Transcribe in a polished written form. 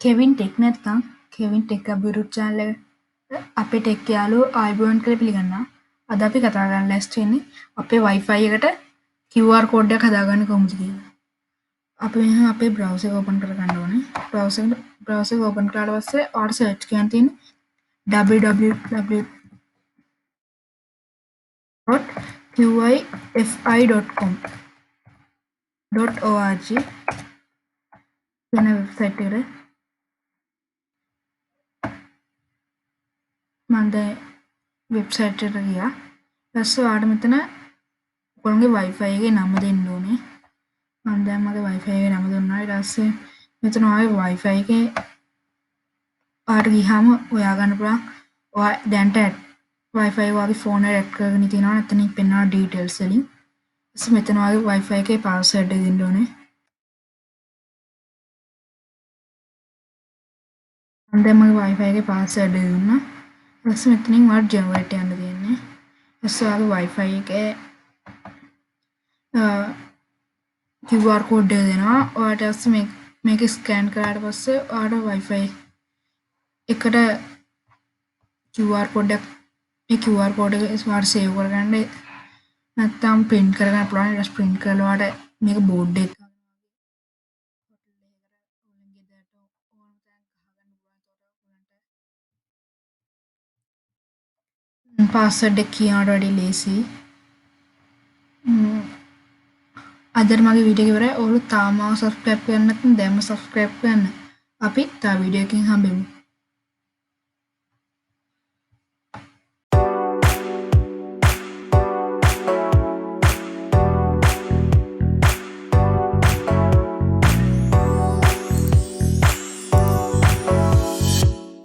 Kevin tech නැත්නම් Kevin tech අභිරුචි channel එකට අපේ ටෙක් යාළුවෝ ආයුබෝවන් කියලා පිළිගන්නවා. අද අපි කතා කරන්න ලෑස්ති වෙන්නේ අපේ wifi එකට QR code එකක් හදාගන්නේ කොහොමද කියලා. අපි මෙහෙම අපේ browser එක open කරගන්න ඕනේ. browser එක open කරාට පස්සේ ඔයාලට search කරන්න තියෙන්නේ www.qifi.com.org කියන වෙබ්සයිට් එකට මම දැන් වෙබ්සයිට් එකට ගියා. ඊට පස්සේ ඔයාලට මෙතන ඔයගොල්ලෝගේ wifi එකේ නම දෙන්න ඕනේ. මම දැන් මගේ wifi එකේ නම දුන්නා. ඊට පස්සේ මෙතන ඔයාගේ wifi එකේ ඔයාලට ගියාම හොයාගන්න පුළුවන් ඔයා දැන්ට wifi එක ඔයාගේ ෆෝන් එකට ඇඩ් කරගෙන තියෙනවා නැත්නම් පෙන්වන details වලින්. ඊට මෙතන ඔයාගේ wifi එකේ password එක දෙන්න ඕනේ. මම දැන් මගේ wifi එකේ password එක දුන්නා. ඊට පස්සේ මෙතනින් ඔයාලට generate යන්න තියෙන්නේ. ඊට පස්සේ ඔයාගේ wifi එකේ QR code එක දෙනවා. ඔයාලට පස්සේ මේක ස්කෑන් කරාට පස්සේ ඔයාලට wifi එකට QR code එක මේ QR code එක ඔයාලට save කරගන්න නැත්නම් print කරගන්න පුළුවන්. ඊට පස්සේ print කරලා ඔයාලට මේක board එක password එක කියනට වඩා ලේසියි. අදට මගේ වීඩියෝ එක ඉවරයි. ඔයාලා තාම subscribe කරන්නේ නැත්නම් දැන්ම subscribe කරන්න. අපි තව වීඩියෝ එකකින් හම්බෙමු.